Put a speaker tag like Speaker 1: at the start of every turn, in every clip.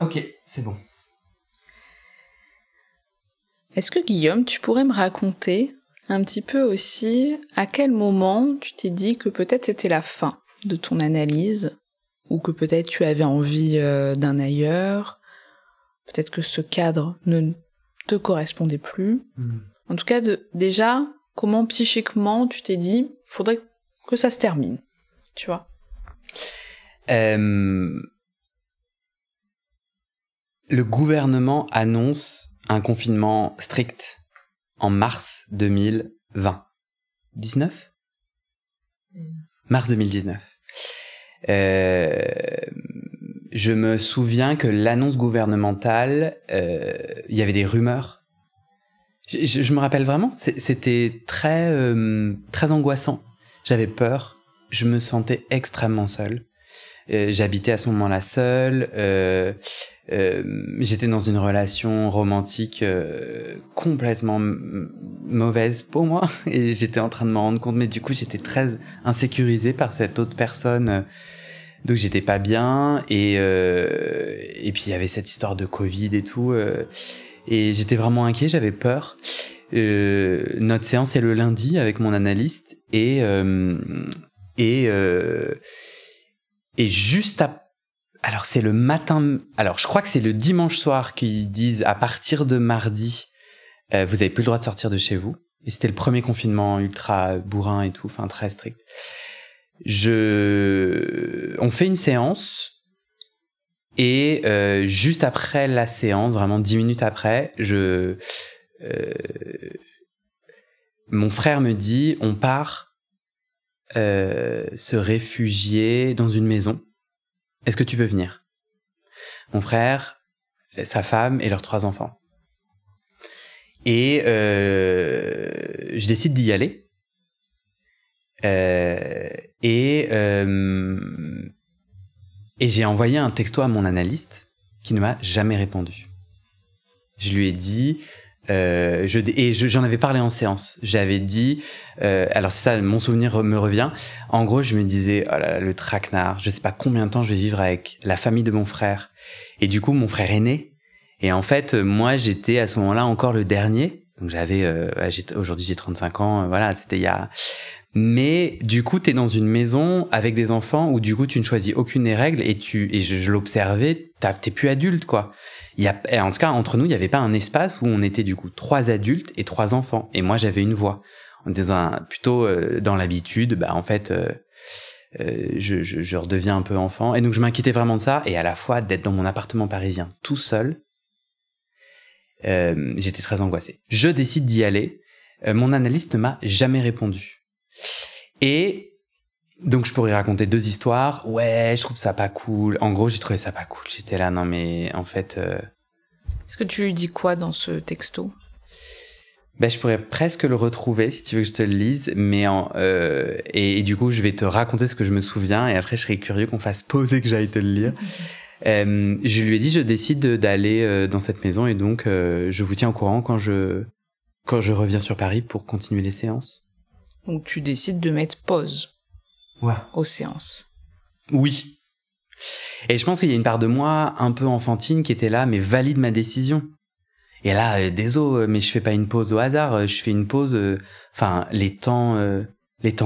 Speaker 1: Ok, c'est bon.
Speaker 2: Est-ce que Guillaume, tu pourrais me raconter un petit peu aussi à quel moment tu t'es dit que peut-être c'était la fin de ton analyse, ou que peut-être tu avais envie d'un ailleurs, peut-être que ce cadre ne te correspondait plus. En tout cas, déjà, comment psychiquement tu t'es dit, faudrait que ça se termine, tu vois.
Speaker 1: Le gouvernement annonce un confinement strict en mars 2020. 19 ? Mars 2019. Je me souviens que l'annonce gouvernementale, il y avait des rumeurs. Je me rappelle vraiment, c'était très angoissant. J'avais peur, je me sentais extrêmement seul. J'habitais à ce moment-là seul. J'étais dans une relation romantique complètement mauvaise pour moi et j'étais en train de m'en rendre compte, mais du coup j'étais très insécurisé par cette autre personne, donc j'étais pas bien et puis il y avait cette histoire de Covid et tout, et j'étais vraiment inquiet, j'avais peur. Notre séance est le lundi avec mon analyste et juste alors c'est le matin, alors je crois que c'est le dimanche soir qu'ils disent à partir de mardi, vous avez plus le droit de sortir de chez vous. Et c'était le premier confinement ultra bourrin et tout, enfin très strict. On fait une séance et juste après la séance, vraiment 10 minutes après, mon frère me dit, on part se réfugier dans une maison. Est-ce que tu veux venir ? Mon frère, sa femme et leurs 3 enfants. Et je décide d'y aller. Et j'ai envoyé un texto à mon analyste qui ne m'a jamais répondu. Je lui ai dit... j'en avais parlé en séance. J'avais dit, alors c'est ça, mon souvenir me revient. En gros, je me disais, oh là là, le traquenard. Je sais pas combien de temps je vais vivre avec la famille de mon frère. Et du coup, mon frère aîné. Et en fait, moi, j'étais à ce moment-là encore le dernier. Donc aujourd'hui j'ai 35 ans. Voilà, c'était il y a. Mais du coup, t'es dans une maison avec des enfants où du coup tu ne choisis aucune des règles et je l'observais. T'es plus adulte, quoi. En tout cas, entre nous, il n'y avait pas un espace où on était du coup 3 adultes et 3 enfants. Et moi, j'avais une voix. On était plutôt dans l'habitude, en fait, je redeviens un peu enfant. Et donc, je m'inquiétais vraiment de ça. Et à la fois, d'être dans mon appartement parisien tout seul, j'étais très angoissé. Je décide d'y aller. Mon analyste ne m'a jamais répondu. Et donc, je pourrais raconter 2 histoires. Ouais, je trouve ça pas cool. En gros, j'ai trouvé ça pas cool. J'étais là, non mais en fait...
Speaker 2: Est-ce que tu lui dis quoi dans ce texto ?
Speaker 1: Je pourrais presque le retrouver si tu veux que je te le lise, mais et du coup, je vais te raconter ce que je me souviens et après, je serais curieux qu'on fasse pause et que j'aille te le lire. Je lui ai dit, je décide d'aller dans cette maison et donc je vous tiens au courant quand je reviens sur Paris pour continuer les séances.
Speaker 2: Donc, tu décides de mettre pause.
Speaker 1: Ouais.
Speaker 2: Aux séances.
Speaker 1: Oui. Et je pense qu'il y a une part de moi un peu enfantine qui était là, mais valide ma décision. Et là, désolé, mais je fais pas une pause au hasard, je fais une pause... les temps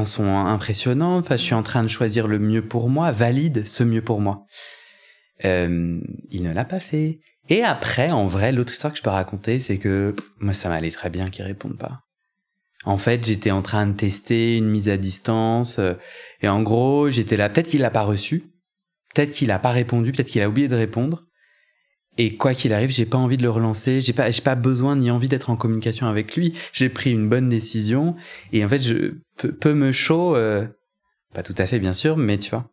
Speaker 1: sont impressionnants, je suis en train de choisir le mieux pour moi, valide ce mieux pour moi. Il ne l'a pas fait. Et après, en vrai, l'autre histoire que je peux raconter, c'est que moi, ça m'allait très bien qu'ils répondent pas. En fait, j'étais en train de tester une mise à distance, et en gros, j'étais là, peut-être qu'il l'a pas reçu, peut-être qu'il a pas répondu, peut-être qu'il a oublié de répondre, et quoi qu'il arrive, j'ai pas envie de le relancer, j'ai pas besoin ni envie d'être en communication avec lui, j'ai pris une bonne décision, et en fait, peu me chaud, pas tout à fait bien sûr, mais tu vois.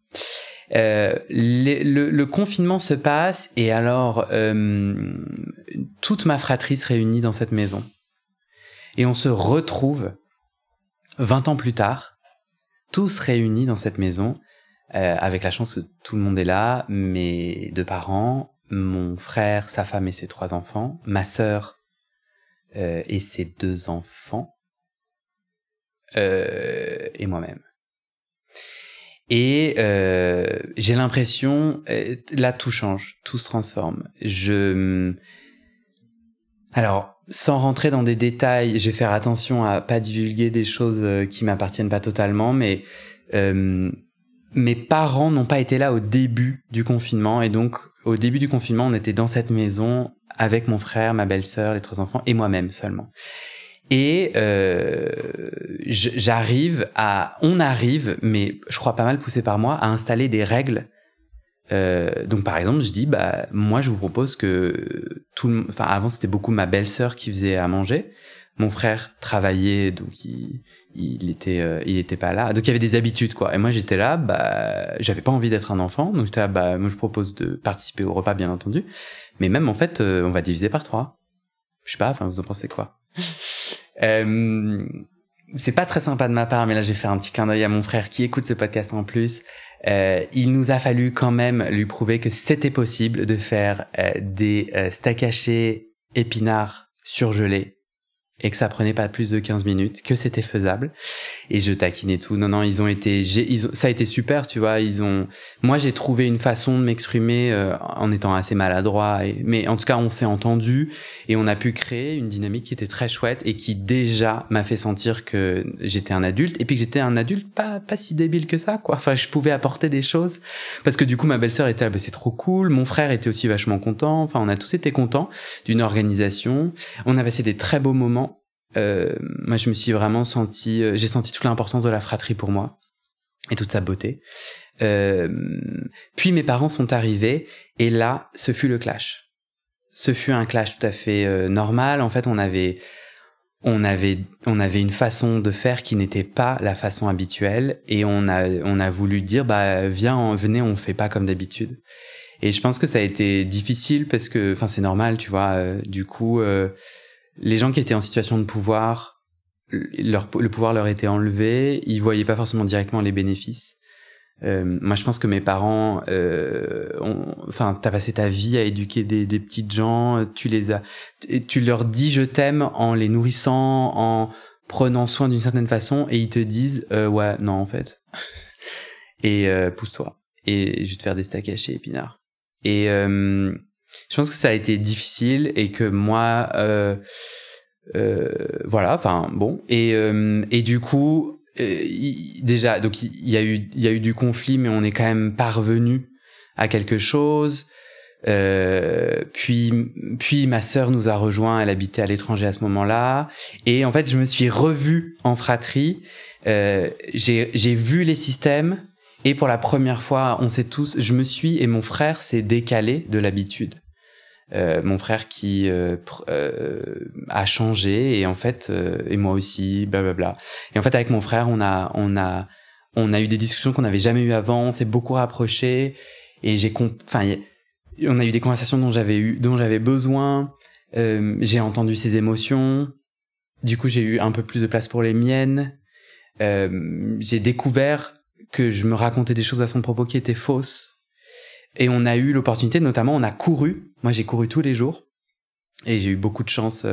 Speaker 1: Le confinement se passe, et alors, toute ma fratrie se réunit dans cette maison. Et on se retrouve 20 ans plus tard, tous réunis dans cette maison, avec la chance que tout le monde est là, mes 2 parents, mon frère, sa femme et ses 3 enfants, ma sœur et ses 2 enfants, et moi-même. Et j'ai l'impression, là tout change, tout se transforme. Alors, sans rentrer dans des détails, je vais faire attention à pas divulguer des choses qui m'appartiennent pas totalement, mais mes parents n'ont pas été là au début du confinement, et donc au début du confinement, on était dans cette maison avec mon frère, ma belle-sœur, les 3 enfants et moi-même seulement. Et on arrive, mais je crois pas mal poussé par moi, à installer des règles. Donc par exemple, je dis moi je vous propose que avant c'était beaucoup ma belle-sœur qui faisait à manger. Mon frère travaillait, donc il était pas là. Donc il y avait des habitudes quoi. Et moi j'étais là, j'avais pas envie d'être un enfant, donc j'étais là, moi je propose de participer au repas bien entendu. Mais même en fait, on va diviser par 3. Je sais pas, vous en pensez quoi? C'est pas très sympa de ma part, mais là, je vais faire un petit clin d'œil à mon frère qui écoute ce podcast en plus. Il nous a fallu quand même lui prouver que c'était possible de faire des steaks hachés épinards surgelés et que ça prenait pas plus de 15 minutes, que c'était faisable. Et je taquinais tout. Non, ça a été super, tu vois. Moi, j'ai trouvé une façon de m'exprimer en étant assez maladroit. Mais en tout cas, on s'est entendu et on a pu créer une dynamique qui était très chouette et qui déjà m'a fait sentir que j'étais un adulte et puis que j'étais un adulte pas si débile que ça, quoi. Enfin, je pouvais apporter des choses parce que du coup, ma belle-sœur était là, c'est trop cool. Mon frère était aussi vachement content. Enfin, on a tous été contents d'une organisation. On a passé des très beaux moments. Moi je me suis vraiment j'ai senti toute l'importance de la fratrie pour moi et toute sa beauté. Puis mes parents sont arrivés et là ce fut le clash. Ce fut un clash tout à fait normal. En fait on avait une façon de faire qui n'était pas la façon habituelle et on a voulu dire venez, on fait pas comme d'habitude. Et je pense que ça a été difficile parce que c'est normal, tu vois, du coup les gens qui étaient en situation de pouvoir, le pouvoir leur était enlevé, ils voyaient pas forcément directement les bénéfices. Moi, je pense que mes parents, t'as passé ta vie à éduquer des petites gens, tu leur dis je t'aime en les nourrissant, en prenant soin d'une certaine façon, et ils te disent ouais, non en fait, et pousse-toi, et je vais te faire des steaks hachés épinards. Et je pense que ça a été difficile et que moi, et du coup, déjà, donc il y a eu du conflit, mais on est quand même parvenu à quelque chose. Puis ma sœur nous a rejoints, elle habitait à l'étranger à ce moment-là, et en fait, je me suis revu en fratrie. J'ai vu les systèmes. Et pour la première fois, je me suis et mon frère s'est décalé de l'habitude. Mon frère qui a changé et en fait et moi aussi, blablabla. Et en fait avec mon frère, on a eu des discussions qu'on n'avait jamais eues avant. On s'est beaucoup rapprochés et on a eu des conversations dont j'avais besoin. J'ai entendu ses émotions. Du coup, j'ai eu un peu plus de place pour les miennes. J'ai découvert que je me racontais des choses à son propos qui étaient fausses. Et on a eu l'opportunité, notamment, on a couru. Moi, j'ai couru tous les jours. Et j'ai eu beaucoup de chance,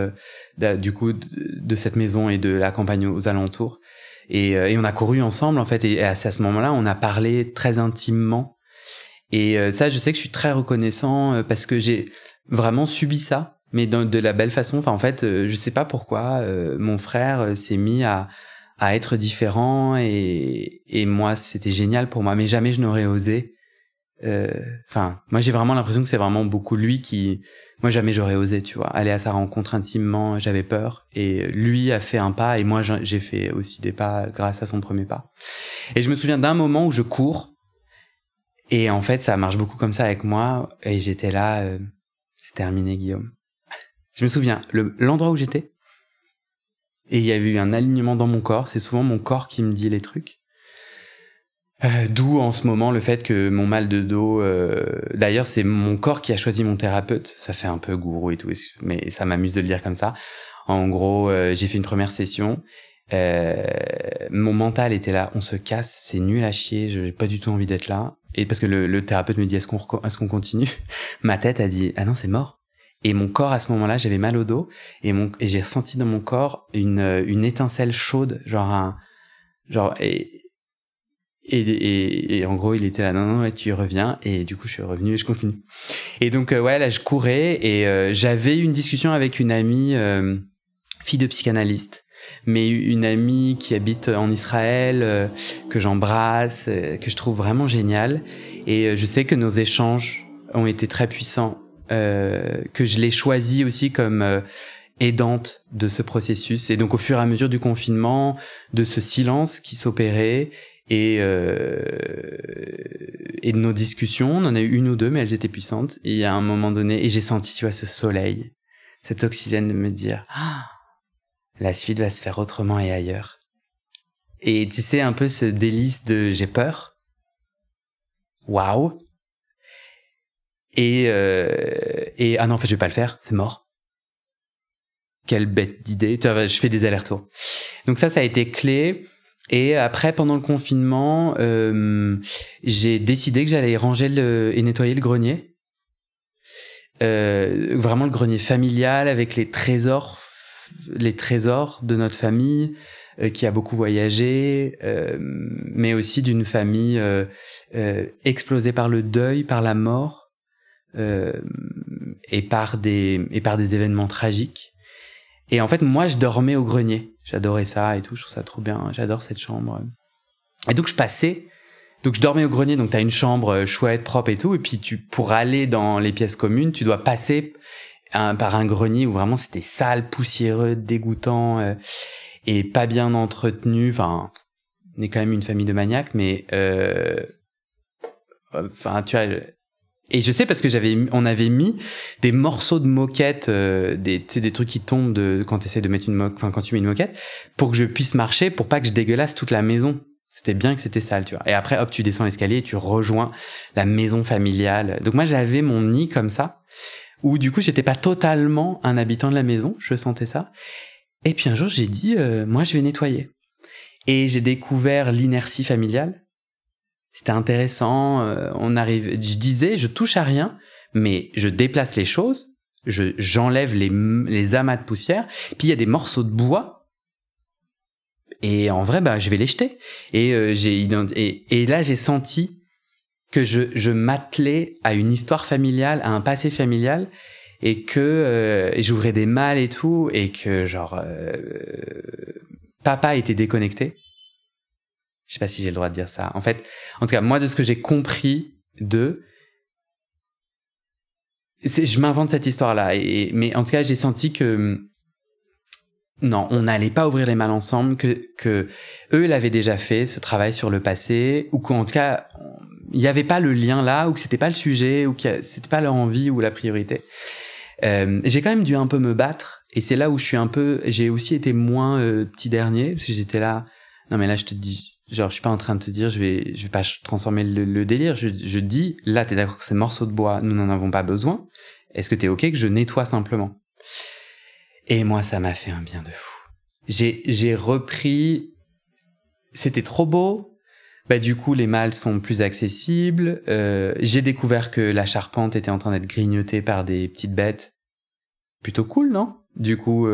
Speaker 1: du coup, de cette maison et de la campagne aux alentours. Et on a couru ensemble, en fait. Et à ce moment-là, on a parlé très intimement. Et ça, je sais que je suis très reconnaissant parce que j'ai vraiment subi ça, mais de la belle façon. Enfin, en fait, je sais pas pourquoi mon frère s'est mis à être différent et moi, c'était génial pour moi. Mais jamais je n'aurais osé. Moi, j'ai vraiment l'impression que c'est vraiment beaucoup lui qui... Moi, jamais j'aurais osé, tu vois, aller à sa rencontre intimement, j'avais peur. Et lui a fait un pas et moi, j'ai fait aussi des pas grâce à son premier pas. Et je me souviens d'un moment où je cours et en fait, ça marche beaucoup comme ça avec moi et j'étais là, c'est terminé, Guillaume. Je me souviens, l'endroit où j'étais et il y a eu un alignement dans mon corps, c'est souvent mon corps qui me dit les trucs. D'où en ce moment le fait que mon mal de dos, d'ailleurs c'est mon corps qui a choisi mon thérapeute, ça fait un peu gourou et tout, mais ça m'amuse de le dire comme ça. En gros, j'ai fait une première session, mon mental était là, on se casse, c'est nul à chier, j'ai pas du tout envie d'être là. Et parce que le thérapeute me dit est-ce qu'on continue, ma tête a dit ah non c'est mort. Et mon corps à ce moment-là, j'avais mal au dos et j'ai ressenti dans mon corps une étincelle chaude, et en gros, il était là, non, ouais, tu reviens. Et du coup, je suis revenu et je continue. Et donc, ouais, là, je courais et j'avais une discussion avec une amie, fille de psychanalyste, mais une amie qui habite en Israël, que j'embrasse, que je trouve vraiment géniale. Et je sais que nos échanges ont été très puissants, que je l'ai choisie aussi comme aidante de ce processus. Et donc, au fur et à mesure du confinement, de ce silence qui s'opérait, et de nos discussions, on en a eu une ou deux, mais elles étaient puissantes. Et il y a un moment donné, et j'ai senti, tu vois, ce soleil, cet oxygène de me dire, la suite va se faire autrement et ailleurs. Et tu sais, un peu ce délice de j'ai peur. Waouh. Et ah non, en fait, je vais pas le faire, c'est mort. Quelle bête d'idée. Tu vois, je fais des allers-retours. Donc ça a été clé. Et après, pendant le confinement, j'ai décidé que j'allais ranger et nettoyer le grenier. Vraiment le grenier familial avec les trésors de notre famille qui a beaucoup voyagé, mais aussi d'une famille explosée par le deuil, par la mort, et par des événements tragiques. Et en fait, moi, je dormais au grenier. J'adorais ça et tout. Je trouve ça trop bien. J'adore cette chambre. Et donc, je dormais au grenier. Donc, t'as une chambre chouette, propre et tout. Et puis, pour aller dans les pièces communes, tu dois passer par un grenier où vraiment c'était sale, poussiéreux, dégoûtant, et pas bien entretenu. Enfin, on est quand même une famille de maniaques, mais, enfin, tu vois, et je sais parce que on avait mis des morceaux de moquette, des trucs qui tombent quand t'essaies de mettre quand tu mets une moquette, pour que je puisse marcher, pour pas que je dégueulasse toute la maison. C'était bien que c'était sale, tu vois. Et après, hop, tu descends l'escalier et tu rejoins la maison familiale. Donc moi, j'avais mon nid comme ça, où du coup, j'étais pas totalement un habitant de la maison, je sentais ça. Et puis un jour, j'ai dit, moi, je vais nettoyer. Et j'ai découvert l'inertie familiale. C'était intéressant, je disais, je touche à rien, mais je déplace les choses, j'enlève les amas de poussière, puis il y a des morceaux de bois, et en vrai, je vais les jeter. Et là, j'ai senti que je m'attelais à une histoire familiale, à un passé familial, et que j'ouvrais des malles et tout, et que papa était déconnecté. Je sais pas si j'ai le droit de dire ça. En fait, en tout cas, moi, de ce que j'ai compris je m'invente cette histoire-là. Mais en tout cas, j'ai senti que, non, on n'allait pas ouvrir les malles ensemble, que eux l'avaient déjà fait, ce travail sur le passé, ou qu'en tout cas, il n'y avait pas le lien là, ou que c'était pas le sujet, ou que c'était pas leur envie ou la priorité. J'ai quand même dû un peu me battre, et c'est là où j'ai aussi été moins petit dernier, parce que j'étais là, non mais là, je te dis, genre, je suis pas en train de te dire, je vais pas transformer le délire. Je dis, là, t'es d'accord que ces morceaux de bois, nous n'en avons pas besoin. Est-ce que t'es ok que je nettoie simplement? Et moi, ça m'a fait un bien de fou. J'ai repris, c'était trop beau. Du coup, les malles sont plus accessibles. J'ai découvert que la charpente était en train d'être grignotée par des petites bêtes. Plutôt cool, non? Du coup,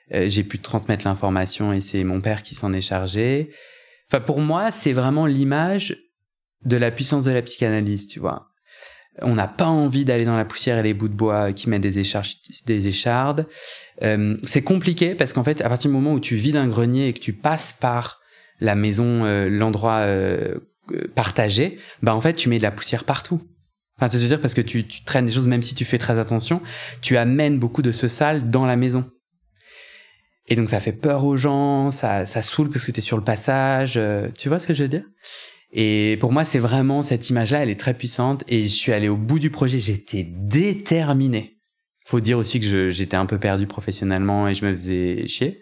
Speaker 1: j'ai pu transmettre l'information et c'est mon père qui s'en est chargé. Enfin, pour moi, c'est vraiment l'image de la puissance de la psychanalyse, tu vois. On n'a pas envie d'aller dans la poussière et les bouts de bois qui mettent des échardes. C'est compliqué parce qu'en fait, à partir du moment où tu vides un grenier et que tu passes par la maison, l'endroit partagé, en fait, tu mets de la poussière partout. Enfin, tu veux dire, parce que tu traînes des choses, même si tu fais très attention, tu amènes beaucoup de ce sale dans la maison. Et donc ça fait peur aux gens, ça saoule parce que t'es sur le passage, tu vois ce que je veux dire? Et pour moi, c'est vraiment cette image-là, elle est très puissante et je suis allé au bout du projet, j'étais déterminé. Faut dire aussi que j'étais un peu perdu professionnellement et je me faisais chier.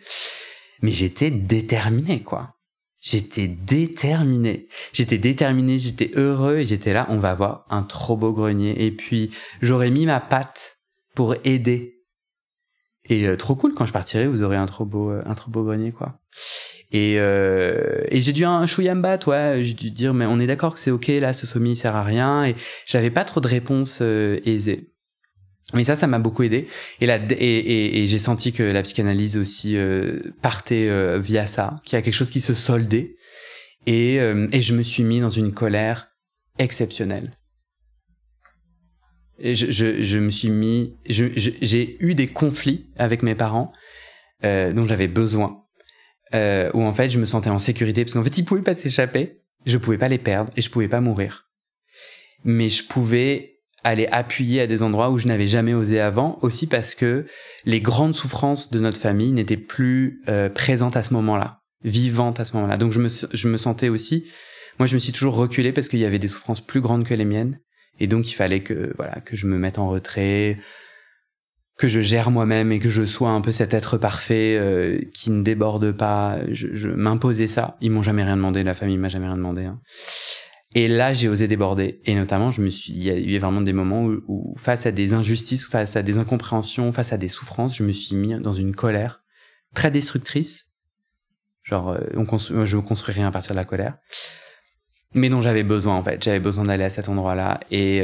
Speaker 1: Mais j'étais déterminé, quoi. J'étais déterminé, j'étais heureux et j'étais là, on va avoir un trop beau grenier. Et puis, j'aurais mis ma patte pour aider. Et trop cool, quand je partirai, vous aurez un trop beau grenier, quoi. Et j'ai dû un chouïa me battre, ouais, j'ai dû dire, mais on est d'accord que c'est ok, là, ce sommier, il sert à rien, et j'avais pas trop de réponses aisées. Mais ça m'a beaucoup aidé. Et là, et j'ai senti que la psychanalyse aussi partait via ça, qu'il y a quelque chose qui se soldait. Et je me suis mis dans une colère exceptionnelle. Et je me suis mis... J'ai eu des conflits avec mes parents dont j'avais besoin. Où en fait, je me sentais en sécurité. Parce qu'en fait, ils pouvaient pas s'échapper. Je pouvais pas les perdre et je pouvais pas mourir. Mais je pouvais aller appuyer à des endroits où je n'avais jamais osé avant. Aussi parce que les grandes souffrances de notre famille n'étaient plus présentes à ce moment-là. Vivantes à ce moment-là. Donc je me sentais aussi... Moi, je me suis toujours reculé parce qu'il y avait des souffrances plus grandes que les miennes. Et donc, il fallait que je me mette en retrait, que je gère moi-même et que je sois un peu cet être parfait qui ne déborde pas. Je m'imposais ça. Ils m'ont jamais rien demandé, la famille m'a jamais rien demandé. Hein. Et là, j'ai osé déborder. Et notamment, il y a eu vraiment des moments où face à des injustices, face à des incompréhensions, face à des souffrances, je me suis mis dans une colère très destructrice. Genre, je construis rien à partir de la colère. Mais dont j'avais besoin, en fait. J'avais besoin d'aller à cet endroit-là. Et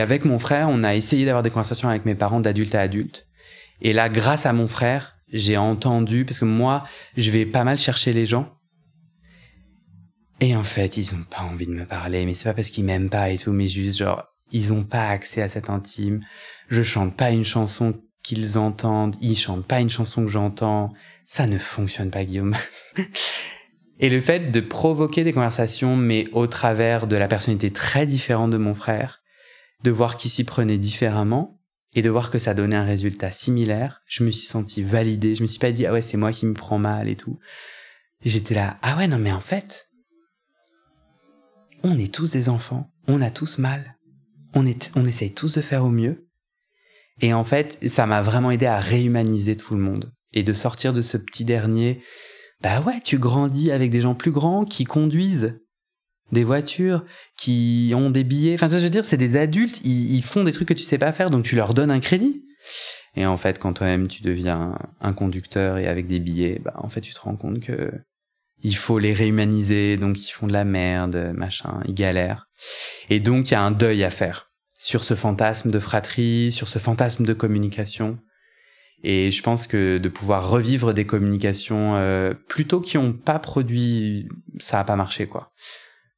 Speaker 1: avec mon frère, on a essayé d'avoir des conversations avec mes parents d'adulte à adulte. Et là, grâce à mon frère, j'ai entendu, parce que moi, je vais pas mal chercher les gens. Et en fait, ils ont pas envie de me parler. Mais c'est pas parce qu'ils m'aiment pas et tout, mais juste genre, ils ont pas accès à cet intime. Je chante pas une chanson qu'ils entendent. Ils chantent pas une chanson que j'entends. Ça ne fonctionne pas, Guillaume. Et le fait de provoquer des conversations, mais au travers de la personnalité très différente de mon frère, de voir qu'il s'y prenait différemment, et de voir que ça donnait un résultat similaire, je me suis senti validé. Je me suis pas dit, ah ouais, c'est moi qui me prends mal et tout. Et j'étais là, ah ouais, non mais en fait, on est tous des enfants, on a tous mal. On essaye tous de faire au mieux. Et en fait, ça m'a vraiment aidé à réhumaniser tout le monde. Et de sortir de ce petit dernier, bah ouais, tu grandis avec des gens plus grands qui conduisent des voitures, qui ont des billets. Enfin, je veux dire, c'est des adultes, ils font des trucs que tu sais pas faire, donc tu leur donnes un crédit. Et en fait, quand toi-même tu deviens un conducteur et avec des billets, bah en fait, tu te rends compte que il faut les réhumaniser, donc ils font de la merde, machin, ils galèrent. Et donc, il y a un deuil à faire sur ce fantasme de fratrie, sur ce fantasme de communication. Et je pense que de pouvoir revivre des communications plutôt qui ont pas produit, ça a pas marché, quoi.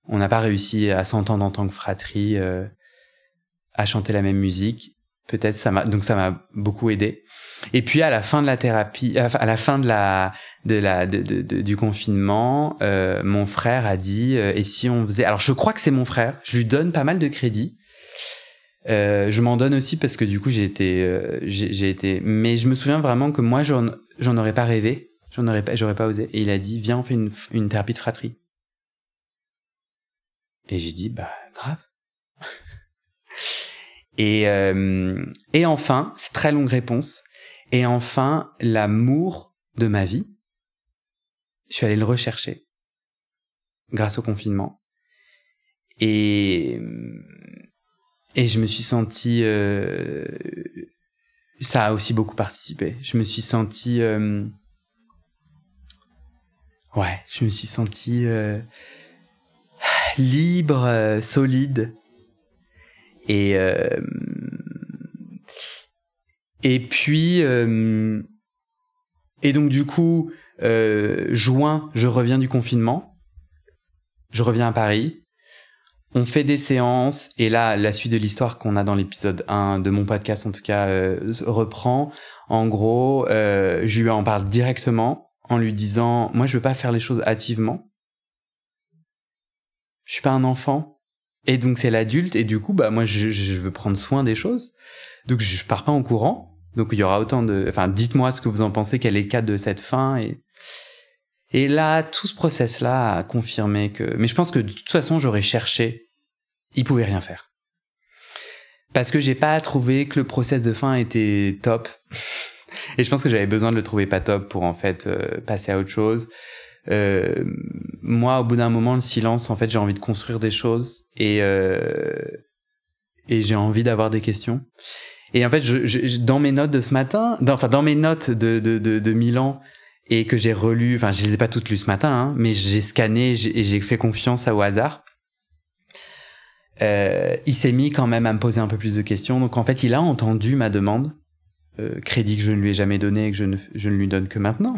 Speaker 1: On n'a pas réussi à s'entendre en tant que fratrie, à chanter la même musique. Peut-être ça m'a beaucoup aidé. Et puis à la fin de la thérapie, à la fin du confinement, mon frère a dit et si on faisait, alors je crois que c'est mon frère, je lui donne pas mal de crédit. Je m'en donne aussi parce que du coup j'ai été, mais je me souviens vraiment que moi j'en aurais pas rêvé, j'aurais pas osé. Et il a dit viens on fait une thérapie de fratrie. Et j'ai dit bah grave. Et enfin, c'est très longue réponse. Et enfin, l'amour de ma vie, je suis allé le rechercher grâce au confinement. Et je me suis senti... ça a aussi beaucoup participé. Je me suis senti... je me suis senti libre, solide. Et puis... et donc du coup, juin, je reviens du confinement. Je reviens à Paris. On fait des séances, et là, la suite de l'histoire qu'on a dans l'épisode 1 de mon podcast, en tout cas, reprend. En gros, je lui en parle directement, en lui disant, moi, je veux pas faire les choses hâtivement. Je suis pas un enfant. Et donc, c'est l'adulte, et du coup, bah, moi, je veux prendre soin des choses. Donc, je pars pas en courant. Donc, il y aura autant de... Enfin, dites-moi ce que vous en pensez, quel est le cadre de cette fin, et là, tout ce process-là a confirmé que... Mais je pense que de toute façon, j'aurais cherché. Il pouvait rien faire. Parce que j'ai pas trouvé que le process de fin était top. Et je pense que j'avais besoin de le trouver pas top pour en fait passer à autre chose. Moi, au bout d'un moment, le silence, en fait, j'ai envie de construire des choses et j'ai envie d'avoir des questions. Et en fait, dans mes notes de ce matin, dans mes notes de Milan, et que j'ai relu, enfin je les ai pas toutes lues ce matin, hein, mais j'ai scanné et j'ai fait confiance au hasard. Il s'est mis quand même à me poser un peu plus de questions, donc en fait il a entendu ma demande crédit que je ne lui ai jamais donné et que je ne lui donne que maintenant.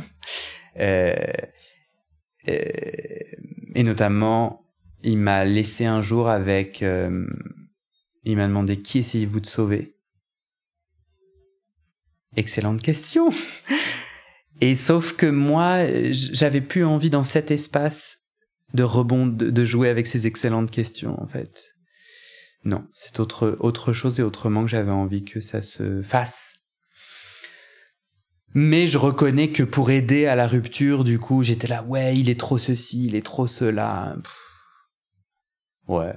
Speaker 1: Et notamment, il m'a laissé un jour avec... il m'a demandé « Qui essayez-vous de sauver ?» Excellente question. Et sauf que moi, j'avais plus envie dans cet espace de de jouer avec ces excellentes questions, en fait. Non, c'est autre chose et autrement que j'avais envie que ça se fasse. Mais je reconnais que pour aider à la rupture, du coup, j'étais là, ouais, il est trop ceci, il est trop cela. Ouais.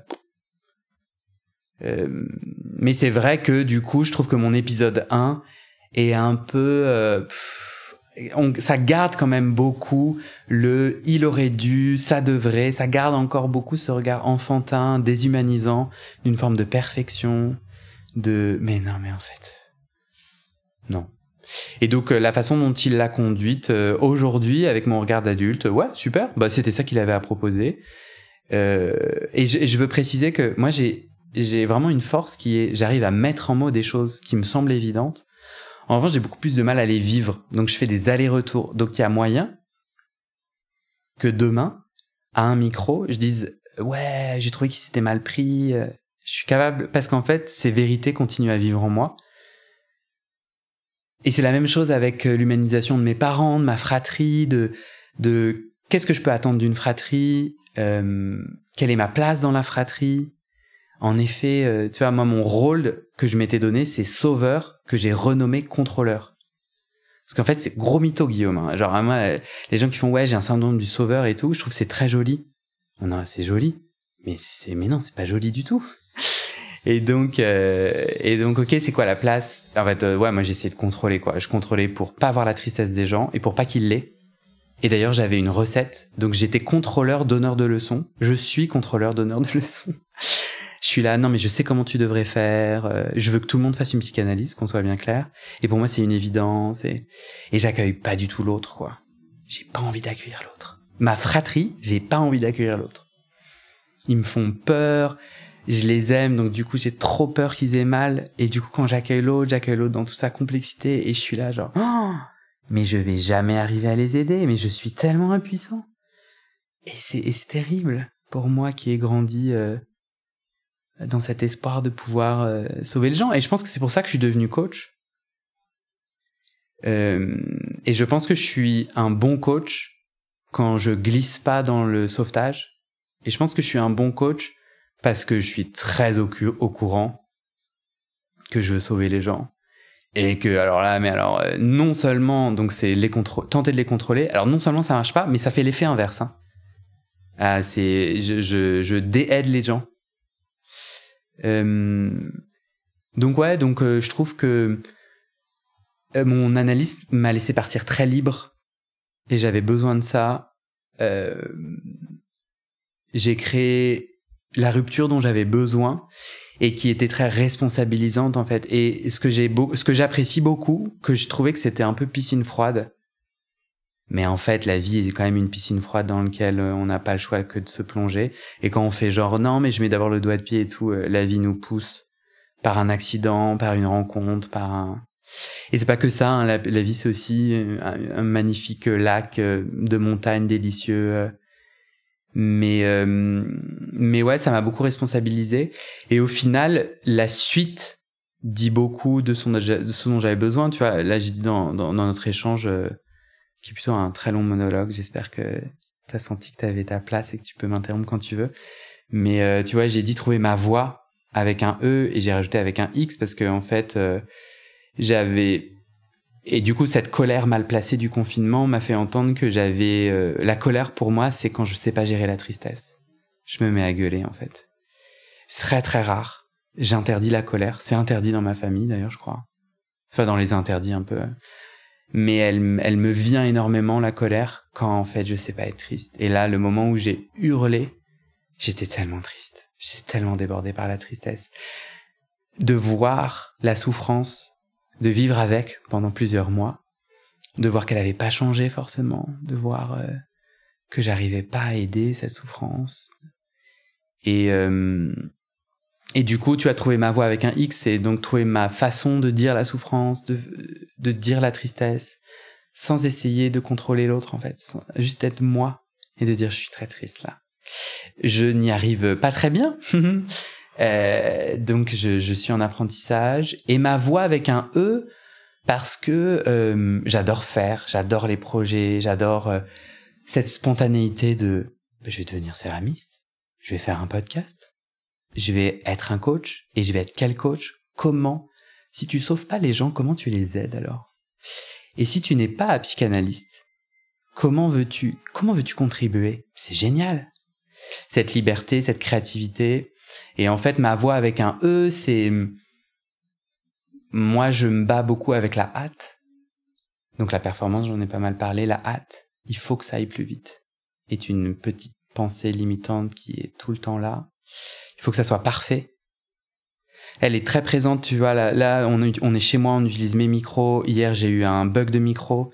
Speaker 1: Mais c'est vrai que, du coup, je trouve que mon épisode 1 est un peu... ça garde quand même beaucoup le « il aurait dû »,« ça devrait », ça garde encore beaucoup ce regard enfantin, déshumanisant, d'une forme de perfection, mais non, mais en fait... Non. Et donc, la façon dont il l'a conduite, aujourd'hui, avec mon regard d'adulte, ouais, super, bah c'était ça qu'il avait à proposer. Et je veux préciser que moi, j'ai vraiment une force qui est... J'arrive à mettre en mots des choses qui me semblent évidentes. En revanche, j'ai beaucoup plus de mal à les vivre. Donc, je fais des allers-retours. Donc, il y a moyen que demain, à un micro, je dise « Ouais, j'ai trouvé qu'il s'était mal pris. » Je suis capable... Parce qu'en fait, ces vérités continuent à vivre en moi. Et c'est la même chose avec l'humanisation de mes parents, de ma fratrie, de qu'est-ce que je peux attendre d'une fratrie, quelle est ma place dans la fratrie. En effet, tu vois, moi, mon rôle que je m'étais donné, c'est sauveur, que j'ai renommé contrôleur. Parce qu'en fait, c'est gros mytho, Guillaume. Hein. Genre, moi, les gens qui font « Ouais, j'ai un syndrome du sauveur et tout », je trouve que c'est très joli. Non, c'est joli. Mais non, c'est pas joli du tout. Et donc, ok, c'est quoi la place? En fait, ouais, moi, j'ai essayé de contrôler, quoi. Je contrôlais pour pas voir la tristesse des gens et pour pas qu'ils l'aient. Et d'ailleurs, j'avais une recette. Donc, j'étais contrôleur donneur de leçons. Je suis contrôleur donneur de leçons. Je suis là, non, mais je sais comment tu devrais faire. Je veux que tout le monde fasse une psychanalyse, qu'on soit bien clair. Et pour moi, c'est une évidence. Et j'accueille pas du tout l'autre, quoi. J'ai pas envie d'accueillir l'autre. Ma fratrie, j'ai pas envie d'accueillir l'autre. Ils me font peur. Je les aime, donc du coup, j'ai trop peur qu'ils aient mal. Et du coup, quand j'accueille l'autre dans toute sa complexité. Et je suis là, genre, oh, mais je vais jamais arriver à les aider. Mais je suis tellement impuissant. Et c'est terrible pour moi qui ai grandi dans cet espoir de pouvoir sauver les gens. Et je pense que c'est pour ça que je suis devenu coach. Et je pense que je suis un bon coach quand je glisse pas dans le sauvetage. Et je pense que je suis un bon coach parce que je suis très au courant que je veux sauver les gens. Et que, non seulement, donc c'est tenter de les contrôler, alors non seulement ça marche pas, mais ça fait l'effet inverse. Hein. Je déaide les gens. Donc je trouve que mon analyste m'a laissé partir très libre et j'avais besoin de ça. J'ai créé la rupture dont j'avais besoin et qui était très responsabilisante en fait. Et ce que j'apprécie beaucoup, que je trouvais que c'était un peu piscine froide. Mais en fait, la vie est quand même une piscine froide dans laquelle on n'a pas le choix que de se plonger. Et quand on fait genre, non, mais je mets d'abord le doigt de pied et tout, la vie nous pousse par un accident, par une rencontre, Et c'est pas que ça, hein, la vie c'est aussi un magnifique lac de montagnes délicieux. Mais ouais, ça m'a beaucoup responsabilisé. Et au final, la suite dit beaucoup de ce dont j'avais besoin. Tu vois, là j'ai dit dans notre échange... qui est plutôt un très long monologue. J'espère que t'as senti que t'avais ta place et que tu peux m'interrompre quand tu veux. Mais tu vois, j'ai dit trouver ma voix avec un E et j'ai rajouté avec un X parce que en fait, et du coup, cette colère mal placée du confinement m'a fait entendre que la colère pour moi, c'est quand je sais pas gérer la tristesse. Je me mets à gueuler en fait. C'est très très rare. J'interdis la colère. C'est interdit dans ma famille d'ailleurs, je crois. Enfin, dans les interdits un peu. Mais elle me vient énormément, la colère, quand en fait je sais pas être triste. Et là, le moment où j'ai hurlé, j'étais tellement triste. J'étais tellement débordé par la tristesse. De voir la souffrance, de vivre avec pendant plusieurs mois, de voir qu'elle avait pas changé forcément, de voir que j'arrivais pas à aider cette souffrance. Et Et du coup, tu as trouvé ma voix avec un X, et donc trouvé ma façon de dire la souffrance, de dire la tristesse, sans essayer de contrôler l'autre, en fait. Juste être moi, et de dire, je suis très triste, là. Je n'y arrive pas très bien. Donc, je suis en apprentissage. Et ma voix avec un E, parce que j'adore faire, j'adore les projets, j'adore cette spontanéité de je vais devenir céramiste, je vais faire un podcast, je vais être un coach, et je vais être quel coach? Comment? Si tu sauves pas les gens, comment tu les aides alors? Et si tu n'es pas psychanalyste, comment veux-tu contribuer? C'est génial. Cette liberté, cette créativité. Et en fait, ma voix avec un E, c'est... Moi, je me bats beaucoup avec la hâte. Donc la performance, j'en ai pas mal parlé. La hâte, il faut que ça aille plus vite. Est une petite pensée limitante qui est tout le temps là. Il faut que ça soit parfait. Elle est très présente, tu vois. Là, on est chez moi, on utilise mes micros. Hier, j'ai eu un bug de micro.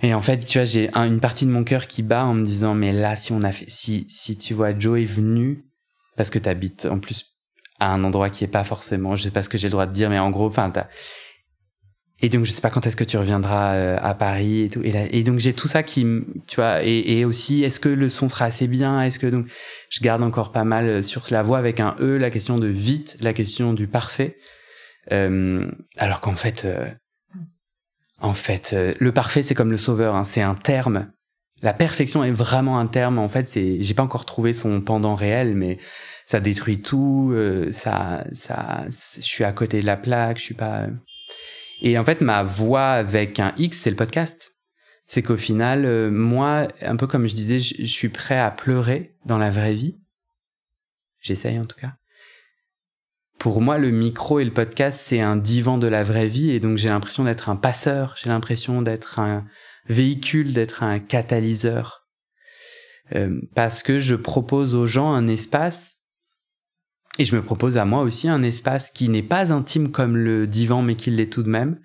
Speaker 1: Et en fait, tu vois, j'ai une partie de mon cœur qui bat en me disant, mais là, si tu vois, Joe est venu, parce que t'habites en plus à un endroit qui est pas forcément, je sais pas ce que j'ai le droit de dire, mais en gros, enfin, et donc je sais pas quand est-ce que tu reviendras à Paris et tout. Et donc j'ai tout ça qui, tu vois, et aussi, est-ce que le son sera assez bien? Est-ce que donc je garde encore pas mal sur la voix avec un E, la question de vite, la question du parfait, alors qu'en fait. Le parfait, c'est comme le sauveur, hein, c'est un terme. La perfection est vraiment un terme. En fait, j'ai pas encore trouvé son pendant réel, mais ça détruit tout. Je suis à côté de la plaque. Je suis pas. Et en fait, ma voix avec un X, c'est le podcast. C'est qu'au final, moi, un peu comme je disais, je suis prêt à pleurer dans la vraie vie. J'essaye en tout cas. Pour moi, le micro et le podcast, c'est un divan de la vraie vie, et donc j'ai l'impression d'être un passeur, j'ai l'impression d'être un véhicule, d'être un catalyseur. Parce que je propose aux gens un espace, et je me propose à moi aussi un espace qui n'est pas intime comme le divan, mais qui l'est tout de même,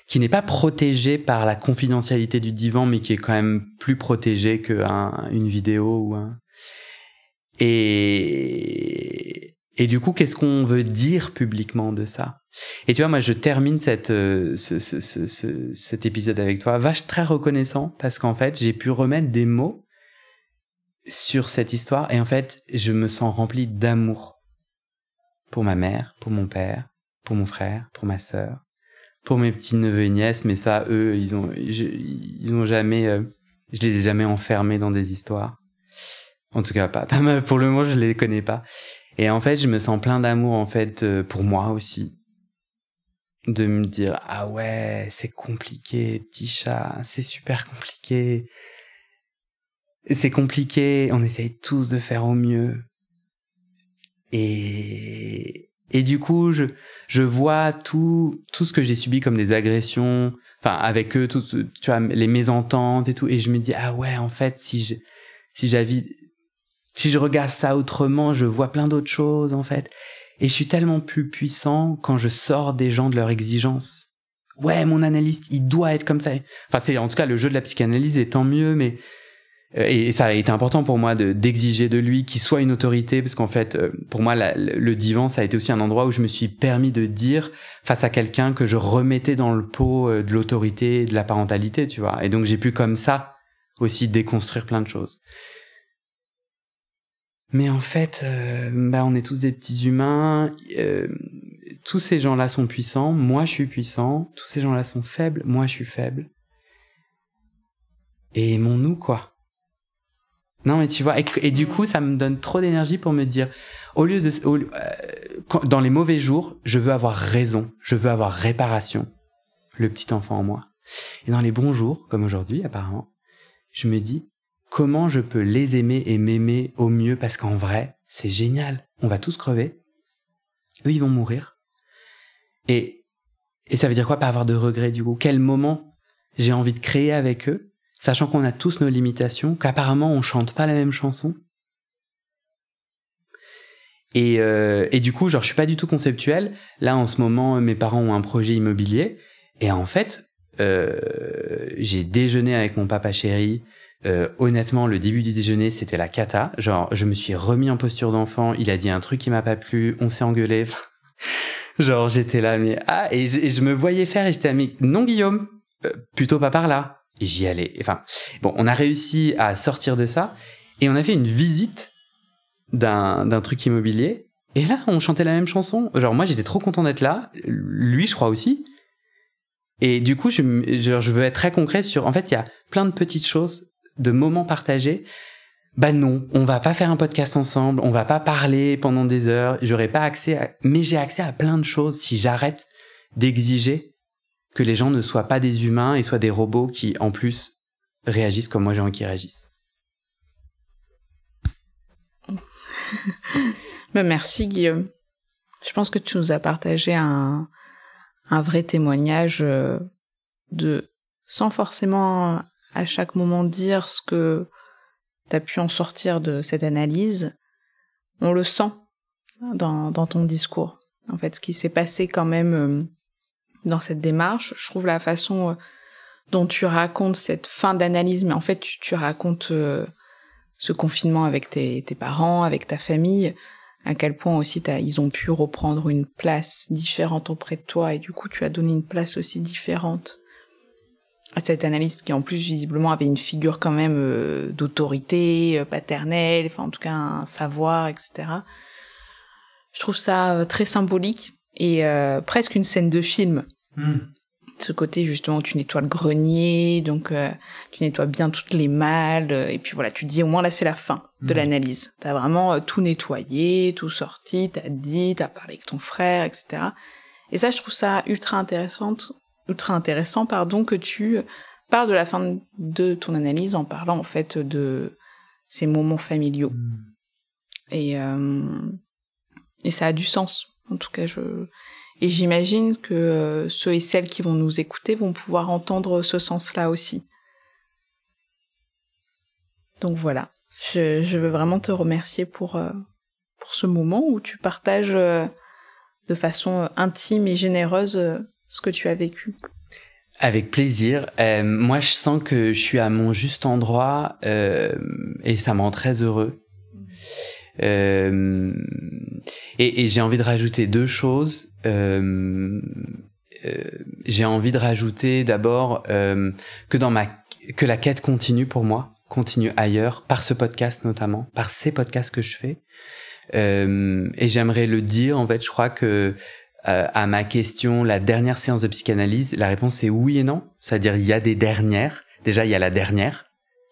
Speaker 1: qui n'est pas protégé par la confidentialité du divan, mais qui est quand même plus protégé qu'une vidéo ou un... Et du coup, qu'est-ce qu'on veut dire publiquement de ça? Et tu vois, moi, je termine cet épisode avec toi, très reconnaissant, parce qu'en fait, j'ai pu remettre des mots sur cette histoire, et en fait, je me sens rempli d'amour pour ma mère, pour mon père, pour mon frère, pour ma sœur, pour mes petits neveux et nièces, mais ça, eux, ils ont jamais, je les ai jamais enfermés dans des histoires. En tout cas, pas pour le moment, je les connais pas. Et en fait, je me sens plein d'amour, en fait, pour moi aussi. De me dire, ah ouais, c'est compliqué, petit chat, c'est super compliqué. C'est compliqué, on essaye tous de faire au mieux. Et du coup, je vois tout ce que j'ai subi comme des agressions, enfin, avec eux, tu vois, les mésententes et tout. Et je me dis, ah ouais, en fait, si je regarde ça autrement, je vois plein d'autres choses, en fait. Et je suis tellement plus puissant quand je sors des gens de leur exigence. Ouais, mon analyste, il doit être comme ça. Enfin, c'est en tout cas le jeu de la psychanalyse, et tant mieux, mais... Et ça a été important pour moi d'exiger de lui qu'il soit une autorité, parce qu'en fait, pour moi, le divan, ça a été aussi un endroit où je me suis permis de dire face à quelqu'un que je remettais dans le pot de l'autorité, de la parentalité, tu vois. Et donc, j'ai pu comme ça aussi déconstruire plein de choses. Mais en fait, on est tous des petits humains. Tous ces gens-là sont puissants. Moi, je suis puissant. Tous ces gens-là sont faibles. Moi, je suis faible. Et aimons-nous, quoi. Non, mais tu vois, et du coup, ça me donne trop d'énergie pour me dire, dans les mauvais jours, je veux avoir raison. Je veux avoir réparation. Le petit enfant en moi. Et dans les bons jours, comme aujourd'hui, apparemment, je me dis, comment je peux les aimer et m'aimer au mieux, parce qu'en vrai, c'est génial. On va tous crever. Eux, ils vont mourir. Et ça veut dire quoi, pas avoir de regrets, du coup? Quel moment j'ai envie de créer avec eux, sachant qu'on a tous nos limitations, qu'apparemment on chante pas la même chanson. Et du coup, genre, je suis pas du tout conceptuel. Là, en ce moment, mes parents ont un projet immobilier. Et en fait, j'ai déjeuné avec mon papa chéri. Honnêtement, le début du déjeuner, c'était la cata. Genre, je me suis remis en posture d'enfant. Il a dit un truc qui m'a pas plu. On s'est engueulé. Genre, j'étais là, mais et je me voyais faire et j'étais là, mais non, Guillaume, plutôt pas par là. Et j'y allais. Enfin, bon, on a réussi à sortir de ça et on a fait une visite d'un truc immobilier. Et là, on chantait la même chanson. Genre, moi, j'étais trop content d'être là. Lui, je crois aussi. Et du coup, je veux être très concret sur... En fait, il y a plein de petites choses, de moments partagés. Bah non, on va pas faire un podcast ensemble, on va pas parler pendant des heures, j'aurai pas accès à... Mais j'ai accès à plein de choses si j'arrête d'exiger que les gens ne soient pas des humains et soient des robots qui, en plus, réagissent comme moi j'ai envie qu'ils réagissent.
Speaker 2: Ben merci Guillaume. Je pense que tu nous as partagé un vrai témoignage sans forcément à chaque moment dire ce que t'as pu en sortir de cette analyse. On le sent dans ton discours. En fait, ce qui s'est passé quand même dans cette démarche, je trouve la façon dont tu racontes cette fin d'analyse, mais en fait tu racontes ce confinement avec tes parents, avec ta famille, à quel point aussi ils ont pu reprendre une place différente auprès de toi et du coup tu as donné une place aussi différente à cette analyste qui en plus visiblement avait une figure quand même d'autorité paternelle, enfin en tout cas un savoir, etc. Je trouve ça très symbolique et presque une scène de film. Ce côté justement où tu nettoies le grenier, donc tu nettoies bien toutes les malles, et puis voilà, tu dis au moins là c'est la fin de l'analyse. T'as vraiment tout nettoyé, tout sorti, t'as parlé avec ton frère, etc. Et ça, je trouve ça ultra intéressant, que tu parles de la fin de ton analyse en parlant en fait de ces moments familiaux. Et ça a du sens, en tout cas Et j'imagine que ceux et celles qui vont nous écouter vont pouvoir entendre ce sens-là aussi. Donc voilà, je veux vraiment te remercier pour ce moment où tu partages de façon intime et généreuse ce que tu as vécu.
Speaker 1: Avec plaisir. Moi, je sens que je suis à mon juste endroit et ça me rend très heureux. Et j'ai envie de rajouter deux choses. J'ai envie de rajouter d'abord que la quête continue pour moi, continue ailleurs, par ce podcast notamment, par ces podcasts que je fais. Et j'aimerais le dire, en fait, je crois que à ma question, la dernière séance de psychanalyse, la réponse est oui et non. C'est-à-dire, il y a des dernières. Déjà, il y a la dernière.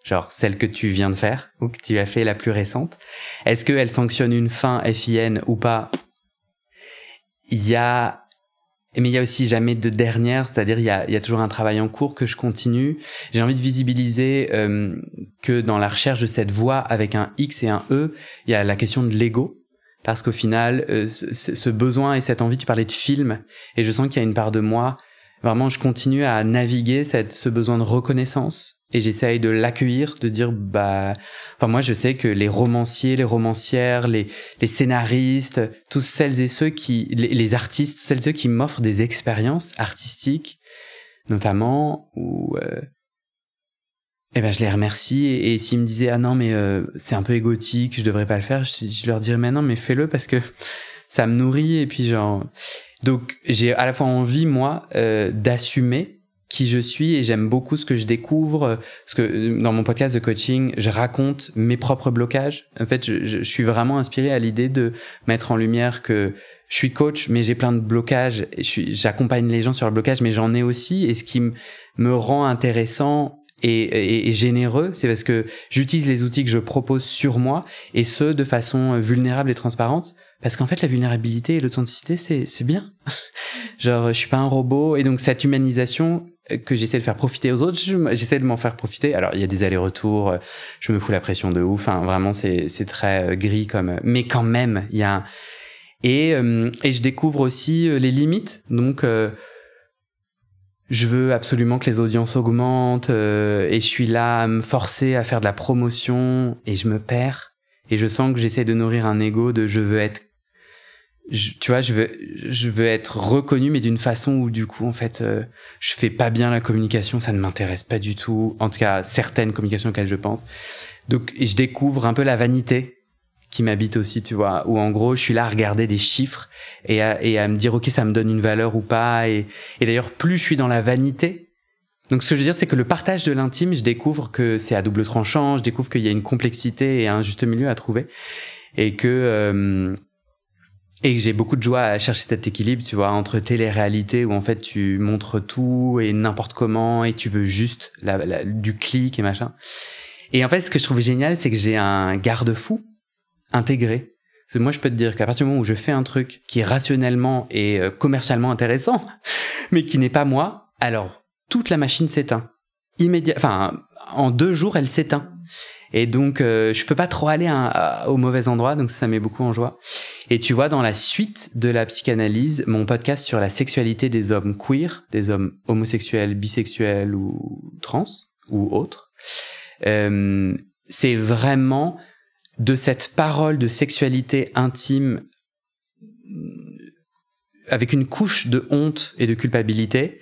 Speaker 1: Genre celle que tu viens de faire ou que tu as fait la plus récente. Est-ce qu'elle sanctionne une fin FIN ou pas? Mais il y a aussi jamais de dernière, c'est-à-dire il y a toujours un travail en cours que je continue. J'ai envie de visibiliser que dans la recherche de cette voie avec un X et un E, il y a la question de l'ego. Parce qu'au final, ce besoin et cette envie, tu parlais de film, et je sens qu'il y a une part de moi, vraiment je continue à naviguer ce besoin de reconnaissance. Et j'essaye de l'accueillir, de dire moi je sais que les romanciers, les romancières, les scénaristes, tous celles et ceux les artistes, celles et ceux qui m'offrent des expériences artistiques, notamment, où je les remercie et s'ils me disaient non mais c'est un peu égotique, je devrais pas le faire, je leur dirais mais non mais fais-le parce que ça me nourrit et puis donc j'ai à la fois envie moi d'assumer qui je suis et j'aime beaucoup ce que je découvre, parce que dans mon podcast de coaching, je raconte mes propres blocages. En fait, je suis vraiment inspiré à l'idée de mettre en lumière que je suis coach, mais j'ai plein de blocages. J'accompagne les gens sur le blocage, mais j'en ai aussi. Et ce qui me rend intéressant et généreux, c'est parce que j'utilise les outils que je propose sur moi, et ce, de façon vulnérable et transparente. Parce qu'en fait, la vulnérabilité et l'authenticité, c'est bien. Genre, je suis pas un robot. Et donc, cette humanisation que j'essaie de faire profiter aux autres, j'essaie de m'en faire profiter. Alors, il y a des allers-retours, je me fous la pression de ouf. Enfin, vraiment, c'est très gris comme... Mais quand même, il y a... Et je découvre aussi les limites. Donc, je veux absolument que les audiences augmentent. Et je suis là à me forcer à faire de la promotion. Et je me perds. Et je sens que j'essaie de nourrir un ego de je veux être tu vois, je veux être reconnu, mais d'une façon où du coup, en fait, je fais pas bien la communication, ça ne m'intéresse pas du tout. En tout cas, certaines communications auxquelles je pense. Donc, je découvre un peu la vanité qui m'habite aussi, tu vois, où en gros, je suis là à regarder des chiffres et à me dire, ok, ça me donne une valeur ou pas. Et d'ailleurs, plus je suis dans la vanité. Donc, ce que je veux dire, c'est que le partage de l'intime, je découvre que c'est à double tranchant, je découvre qu'il y a une complexité et un juste milieu à trouver. Et que j'ai beaucoup de joie à chercher cet équilibre, tu vois, entre télé-réalité où en fait tu montres tout et n'importe comment et tu veux juste du clic et machin. Et en fait, ce que je trouve génial, c'est que j'ai un garde-fou intégré. Parce que moi, je peux te dire qu'à partir du moment où je fais un truc qui est rationnellement et commercialement intéressant, mais qui n'est pas moi, alors toute la machine s'éteint. Enfin, en 2 jours, elle s'éteint. Et donc, je peux pas trop aller au mauvais endroit, donc ça met beaucoup en joie. Et tu vois, dans la suite de la psychanalyse, mon podcast sur la sexualité des hommes queer, des hommes homosexuels, bisexuels ou trans, ou autres, c'est vraiment de cette parole de sexualité intime avec une couche de honte et de culpabilité.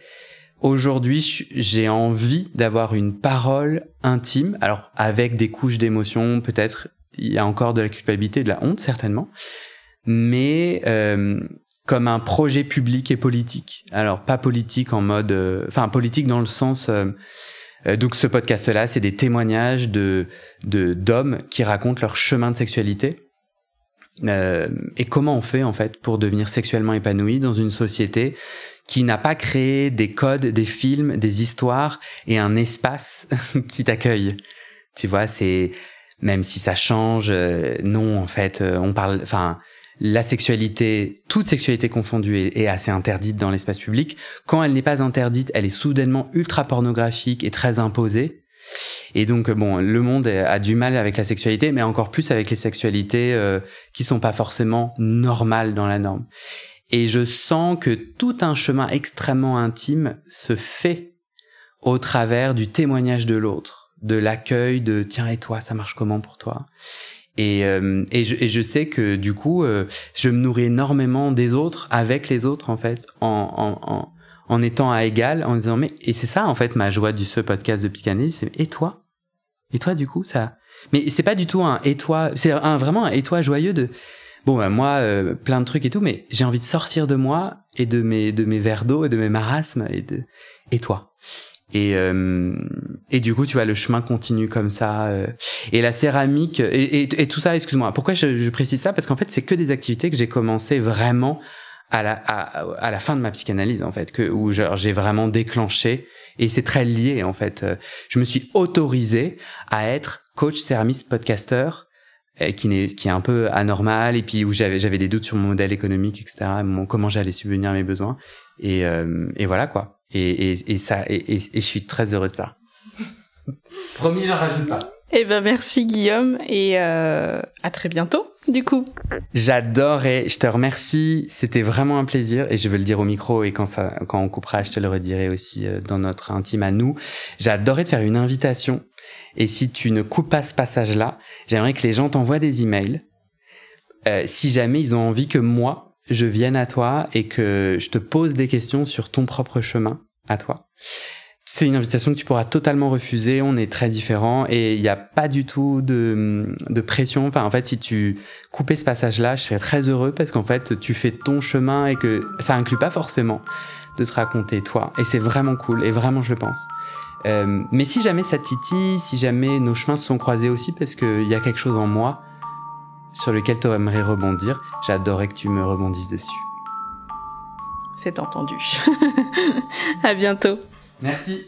Speaker 1: Aujourd'hui, j'ai envie d'avoir une parole intime, alors avec des couches d'émotions, peut-être il y a encore de la culpabilité, de la honte certainement, mais comme un projet public et politique. Alors pas politique en mode, politique dans le sens. Donc ce podcast-là, c'est des témoignages d'hommes qui racontent leur chemin de sexualité. Et comment on fait en fait pour devenir sexuellement épanoui dans une société qui n'a pas créé des codes, des films, des histoires et un espace qui t'accueille. Tu vois, c'est même si ça change, non en fait, on parle, la sexualité, toute sexualité confondue est assez interdite dans l'espace public. Quand elle n'est pas interdite, elle est soudainement ultra pornographique et très imposée. Et donc le monde a du mal avec la sexualité, mais encore plus avec les sexualités qui sont pas forcément normales dans la norme. Et je sens que tout un chemin extrêmement intime se fait au travers du témoignage de l'autre, de l'accueil de tiens, et toi, ça marche comment pour toi? Et je sais que du coup, je me nourris énormément des autres, avec les autres en fait, en étant à égal, en disant mais, et c'est ça en fait ma joie ce podcast de psychanalyse, c'est et toi du coup ça, mais c'est pas du tout un et toi, c'est vraiment un et toi joyeux de bon moi plein de trucs et tout, mais j'ai envie de sortir de moi et de mes verres d'eau et de mes marasmes et toi. Et du coup, tu vois, le chemin continue comme ça. Et la céramique et tout ça, excuse-moi. Pourquoi je précise ça? Parce qu'en fait, c'est que des activités que j'ai commencé vraiment à la fin de ma psychanalyse, en fait, où j'ai vraiment déclenché. Et c'est très lié, en fait. Je me suis autorisé à être coach, céramiste, podcasteur, qui est un peu anormal, et puis où j'avais des doutes sur mon modèle économique, etc., comment j'allais subvenir à mes besoins. Et voilà, quoi. Et je suis très heureux de ça. Promis, j'en rajoute pas.
Speaker 2: Eh ben merci Guillaume et à très bientôt du coup.
Speaker 1: J'adorais, je te remercie, c'était vraiment un plaisir et je veux le dire au micro et quand on coupera, je te le redirai aussi dans notre intime à nous. J'adorais te faire une invitation et si tu ne coupes pas ce passage-là, j'aimerais que les gens t'envoient des emails si jamais ils ont envie que moi je vienne à toi et que je te pose des questions sur ton propre chemin à toi. C'est une invitation que tu pourras totalement refuser, on est très différents et il n'y a pas du tout de pression. Enfin, en fait, si tu coupais ce passage-là, je serais très heureux parce qu'en fait, tu fais ton chemin et que ça inclut pas forcément de te raconter toi. Et c'est vraiment cool et vraiment, je le pense. Mais si jamais ça te titille, si jamais nos chemins se sont croisés aussi parce qu'il y a quelque chose en moi sur lequel tu aimerais rebondir, j'adorerais que tu me rebondisses dessus.
Speaker 2: C'est entendu. À bientôt.
Speaker 1: Merci.